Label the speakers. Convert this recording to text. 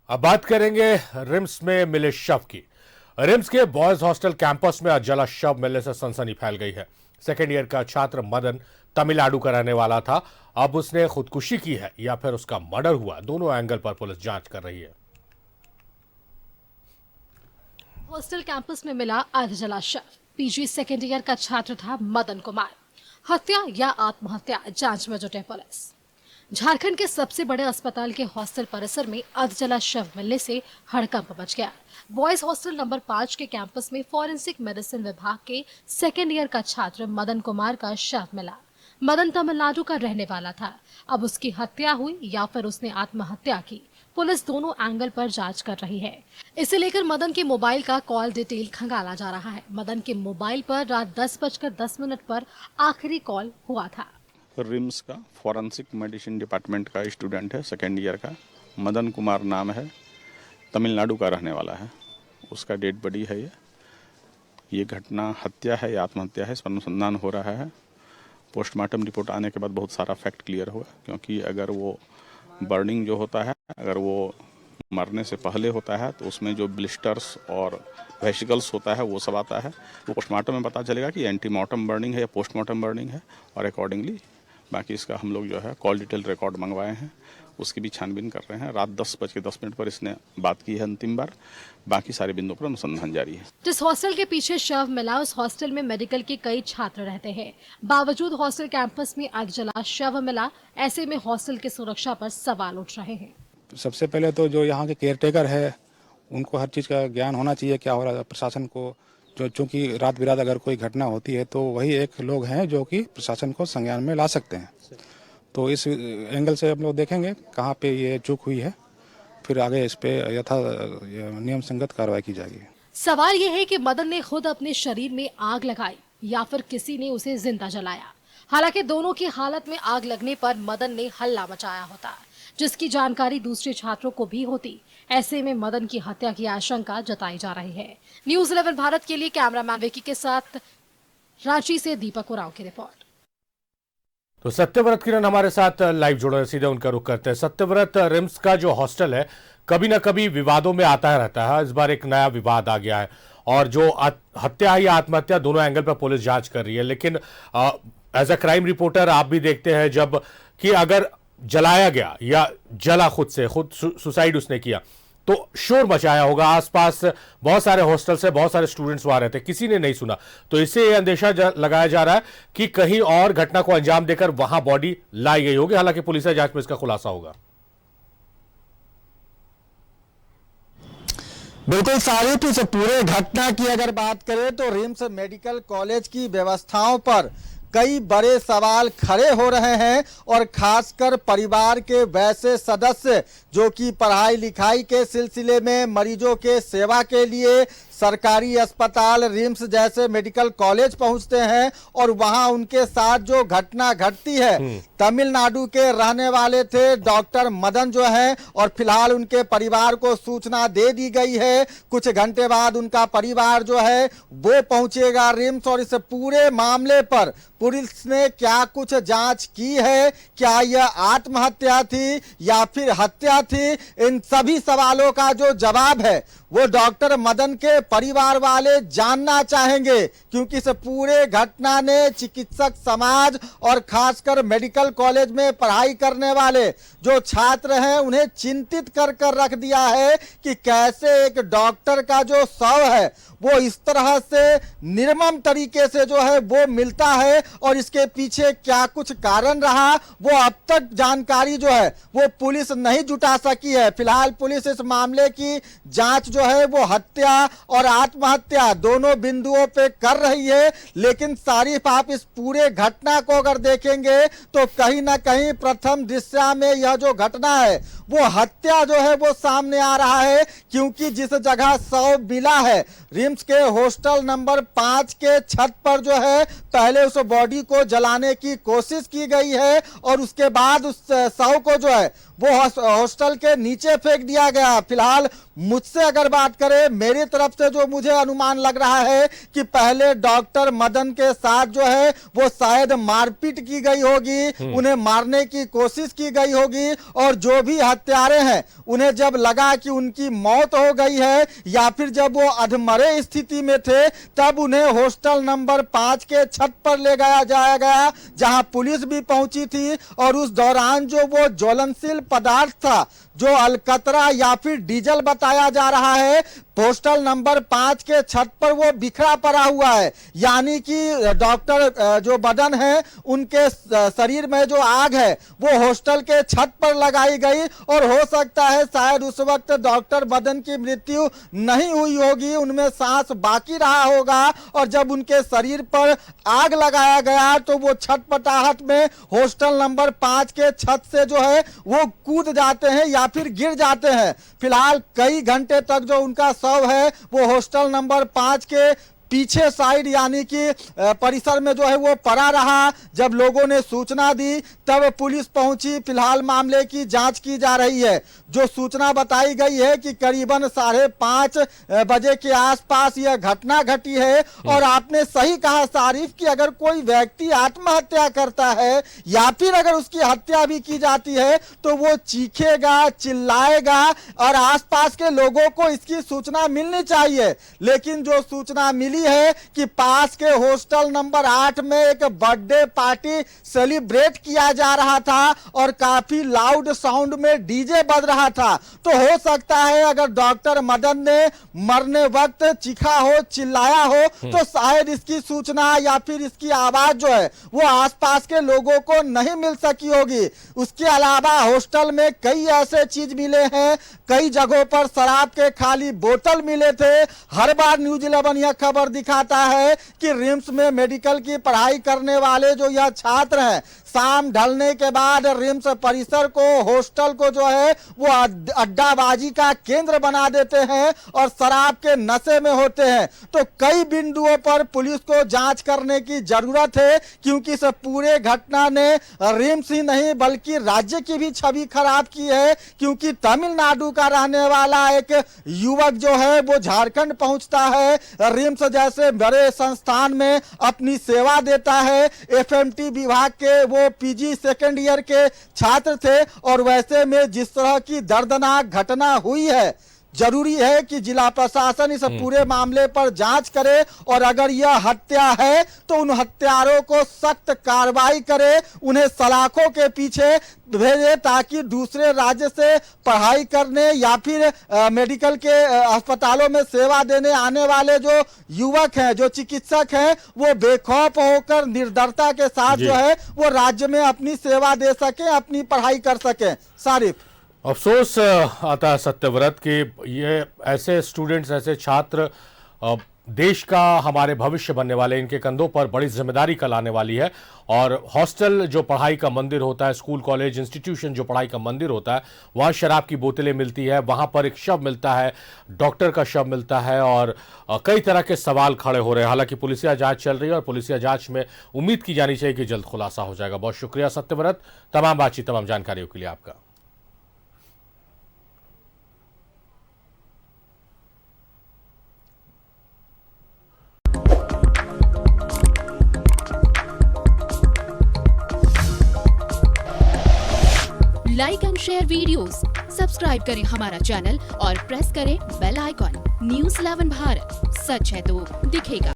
Speaker 1: अब बात करेंगे रिम्स में मिले शव की। रिम्स के बॉयज हॉस्टल कैंपस में आज जला शव मिलने से सनसनी फैल गई है। सेकेंड ईयर का छात्र मदन तमिलनाडु का रहने वाला था। अब उसने खुदकुशी की है या फिर उसका मर्डर हुआ, दोनों एंगल पर पुलिस जांच कर रही है।
Speaker 2: हॉस्टल कैंपस में मिला अर्धजला शव। पीजी सेकेंड ईयर का छात्र था मदन कुमार। हत्या या आत्महत्या, जांच में जुटे पुलिस। झारखंड के सबसे बड़े अस्पताल के हॉस्टल परिसर में अर्धजला शव मिलने से हड़कंप मच गया। बॉयज हॉस्टल नंबर 5 के कैंपस में फॉरेंसिक मेडिसिन विभाग के सेकेंड ईयर का छात्र मदन कुमार का शव मिला। मदन तमिलनाडु का रहने वाला था। अब उसकी हत्या हुई या फिर उसने आत्महत्या की, पुलिस दोनों एंगल पर जांच कर रही है। इसे लेकर मदन के मोबाइल का कॉल डिटेल खंगाला जा रहा है। मदन के मोबाइल पर रात 10:10 पर आखिरी कॉल हुआ था।
Speaker 3: रिम्स का फॉरेंसिक मेडिसिन डिपार्टमेंट का स्टूडेंट है, सेकेंड ईयर का, मदन कुमार नाम है, तमिलनाडु का रहने वाला है। उसका डेड बॉडी है। ये घटना हत्या है या आत्महत्या है, इस पर अनुसंधान हो रहा है। पोस्टमार्टम रिपोर्ट आने के बाद बहुत सारा फैक्ट क्लियर होगा, क्योंकि अगर वो बर्निंग जो होता है, अगर वो मरने से पहले होता है तो उसमें जो ब्लिस्टर्स और वेसिकल्स होता है वो सब आता है। वो पोस्टमार्टम में पता चलेगा कि एंटीमार्टम बर्निंग है या पोस्टमार्टम बर्निंग है, और अकॉर्डिंगली बाकी इसका हम लोग जो है कॉल डिटेल रिकॉर्ड मंगवाए हैं, उसकी भी छानबीन कर रहे हैं। रात 10:10 पर इसने बात की है अंतिम बार। बाकी सारे बिंदुओं पर अनुसंधान जारी है।
Speaker 2: जिस हॉस्टल के पीछे शव मिला, उस हॉस्टल में मेडिकल के कई छात्र रहते हैं। बावजूद हॉस्टल कैंपस में आग जला शव मिला, ऐसे में हॉस्टल की सुरक्षा पर सवाल उठ रहे हैं।
Speaker 4: सबसे पहले तो जो यहाँ के केयर टेकर है, उनको हर चीज़ का ज्ञान होना चाहिए क्या हो रहा है। प्रशासन को जो चूँकि रात बिरात अगर कोई घटना होती है तो वही एक लोग हैं जो कि प्रशासन को संज्ञान में ला सकते हैं। तो इस एंगल से हम लोग देखेंगे कहाँ पे ये चूक हुई है, फिर आगे इस पे यथा नियम संगत कार्रवाई की जाएगी।
Speaker 2: सवाल ये है कि मदन ने खुद अपने शरीर में आग लगाई या फिर किसी ने उसे जिंदा जलाया। हालांकि दोनों की हालत में आग लगने पर मदन ने हल्ला मचाया होता, जिसकी जानकारी दूसरे छात्रों को भी होती। ऐसे में मदन की हत्या की आशंका जताई जा रही है। न्यूज़ 11 भारत के लिए कैमरामैन विकी के साथ रांची से दीपक उरांव की रिपोर्ट।
Speaker 1: तो सत्यव्रत किरण हमारे साथ लाइव जुड़े हैं, सीधे उनका रुख करते हैं। सत्यव्रत, रिम्स का जो हॉस्टल है कभी ना कभी विवादों में आता रहता है। इस बार एक नया विवाद आ गया है और जो हत्या या आत्महत्या, दोनों एंगल पर पुलिस जांच कर रही है। लेकिन एज अ क्राइम रिपोर्टर आप भी देखते हैं जब कि अगर जलाया गया या जला खुद सुसाइड उसने किया तो शोर मचाया होगा। आसपास बहुत सारे हॉस्टल से बहुत सारे स्टूडेंट्स वहां रहते, किसी ने नहीं सुना। तो इससे यह अंदेशा लगाया जा रहा है कि कहीं और घटना को अंजाम देकर वहां बॉडी लाई गई होगी। हालांकि पुलिस जांच में इसका खुलासा होगा।
Speaker 5: बिल्कुल सारित, इस पूरे घटना की अगर बात करें तो रिम्स मेडिकल कॉलेज की व्यवस्थाओं पर कई बड़े सवाल खड़े हो रहे हैं, और खासकर परिवार के वैसे सदस्य जो कि पढ़ाई लिखाई के सिलसिले में मरीजों के सेवा के लिए सरकारी अस्पताल रिम्स जैसे मेडिकल कॉलेज पहुंचते हैं, और वहां उनके साथ जो घटना घटती है। तमिलनाडु के रहने वाले थे डॉक्टर मदन जो है, और फिलहाल उनके परिवार को सूचना दे दी गई है। कुछ घंटे बाद उनका परिवार जो है वो पहुंचेगा रिम्स, और इस पूरे मामले पर पुलिस ने क्या कुछ जांच की है, क्या यह आत्महत्या थी या फिर हत्या थी, इन सभी सवालों का जो जवाब है वो डॉक्टर मदन के परिवार वाले जानना चाहेंगे, क्योंकि इस पूरे घटना ने चिकित्सक समाज और खासकर मेडिकल कॉलेज में पढ़ाई करने वाले जो छात्र हैं उन्हें चिंतित कर रख दिया है कि कैसे एक डॉक्टर का जो शव है वो इस तरह से निर्मम तरीके से जो है वो मिलता है, और इसके पीछे क्या कुछ कारण रहा वो अब तक जानकारी जो है वो पुलिस नहीं जुटा सकी है। फिलहाल पुलिस इस मामले की जांच जो है वो हत्या और आत्महत्या दोनों बिंदुओं पे कर रही है। लेकिन सारिफ, आप इस पूरे घटना को अगर देखेंगे तो कहीं ना कहीं प्रथम दृष्टया में यह जो घटना है वो हत्या जो है वो सामने आ रहा है, क्योंकि जिस जगह शव मिला है रिम्स के हॉस्टल नंबर 5 के छत पर जो है पहले उस बॉडी को जलाने की कोशिश की गई है, और उसके बाद उस शव को जो है वो हॉस्टल के नीचे फेंक दिया गया। फिलहाल मुझसे अगर बात करें, मेरी तरफ से जो मुझे अनुमान लग रहा है कि पहले डॉक्टर मदन के साथ जो है वो शायद मारपीट की गई होगी, उन्हें मारने की कोशिश की गई होगी, और जो भी हत्यारे हैं उन्हें जब लगा कि उनकी मौत हो गई है या फिर जब वो अधमरे स्थिति में थे तब उन्हें हॉस्टल नंबर 5 के छत पर ले जाया गया, जहां पुलिस भी पहुंची थी। और उस दौरान जो वो ज्वलनशील पदार्थ था जो अलकतरा या फिर डीजल बताया जा रहा है, हॉस्टल नंबर 5 के छत पर वो बिखरा पड़ा हुआ है। यानी कि डॉक्टर जो मदन है उनके शरीर में जो आग है वो हॉस्टल के छत पर लगाई गई, और हो सकता है शायद उस वक्त डॉक्टर मदन की मृत्यु नहीं हुई होगी, उनमें सांस बाकी रहा होगा, और जब उनके शरीर पर आग लगाया गया तो वो छटपटाहट में हॉस्टल नंबर 5 के छत से जो है वो कूद जाते हैं या फिर गिर जाते हैं। फिलहाल कई घंटे तक जो उनका शव है वो हॉस्टल नंबर 5 के पीछे साइड यानी कि परिसर में जो है वो पड़ा रहा। जब लोगों ने सूचना दी तब पुलिस पहुंची। फिलहाल मामले की जांच की जा रही है। जो सूचना बताई गई है कि करीबन 5:30 बजे के आसपास यह घटना घटी है। और आपने सही कहा सारिफ कि अगर कोई व्यक्ति आत्महत्या करता है या फिर अगर उसकी हत्या भी की जाती है तो वो चीखेगा, चिल्लाएगा और आसपास के लोगों को इसकी सूचना मिलनी चाहिए। लेकिन जो सूचना मिली है कि पास के हॉस्टल नंबर 8 में एक बर्थडे पार्टी सेलिब्रेट किया जा रहा था और काफी लाउड साउंड में डीजे बज रहा था। तो हो सकता है अगर डॉक्टर मदन ने मरने वक्त चीखा हो, चिल्लाया हो तो शायद इसकी सूचना या फिर इसकी आवाज जो है वो आसपास के लोगों को नहीं मिल सकी होगी। उसके अलावा हॉस्टल में कई ऐसे चीज मिले हैं, कई जगहों पर शराब के खाली बोतल मिले थे। हर बार न्यूज 11 यह खबर दिखाता है कि रिम्स में मेडिकल की पढ़ाई करने वाले जो यह छात्र हैं शाम ढलने के बाद रिम्स परिसर को, हॉस्टल को जो है वो अड्डाबाजी का केंद्र बना देते हैं और शराब के नशे में होते हैं। तो कई बिंदुओं पर पुलिस को जांच करने की जरूरत है, क्योंकि इस पूरे घटना ने रिम्स ही नहीं बल्कि राज्य की भी छवि खराब की है। क्योंकि तमिलनाडु का रहने वाला एक युवक जो है वो झारखंड पहुंचता है, रिम्स जैसे बड़े संस्थान में अपनी सेवा देता है। एफएमटी विभाग के वो पीजी सेकेंड ईयर के छात्र थे और वैसे में जिस तरह की दर्दनाक घटना हुई है, जरूरी है कि जिला प्रशासन इस पूरे मामले पर जांच करे और अगर यह हत्या है तो उन हत्यारों को सख्त कार्रवाई करे, उन्हें सलाखों के पीछे भेजे ताकि दूसरे राज्य से पढ़ाई करने या फिर मेडिकल के अस्पतालों में सेवा देने आने वाले जो युवक हैं, जो चिकित्सक हैं, वो बेखौफ होकर निर्दयता के साथ जो है वो राज्य में अपनी सेवा दे सके, अपनी पढ़ाई कर सके। सारिफ,
Speaker 1: अफसोस आता है सत्यव्रत कि ये ऐसे स्टूडेंट्स, ऐसे छात्र देश का हमारे भविष्य बनने वाले, इनके कंधों पर बड़ी जिम्मेदारी कल आने वाली है। और हॉस्टल जो पढ़ाई का मंदिर होता है, स्कूल कॉलेज इंस्टीट्यूशन जो पढ़ाई का मंदिर होता है, वहाँ शराब की बोतलें मिलती है, वहाँ पर एक शव मिलता है, डॉक्टर का शव मिलता है और कई तरह के सवाल खड़े हो रहे हैं। हालांकि पुलिसिया जांच चल रही है और पुलिसिया जांच में उम्मीद की जानी चाहिए कि जल्द खुलासा हो जाएगा। बहुत शुक्रिया सत्यव्रत, तमाम बातचीत, तमाम जानकारियों के लिए आपका।
Speaker 6: Like and share videos, subscribe करें हमारा चैनल और प्रेस करें बेल आइकॉन। न्यूज़ 11 भारत, सच है तो दिखेगा।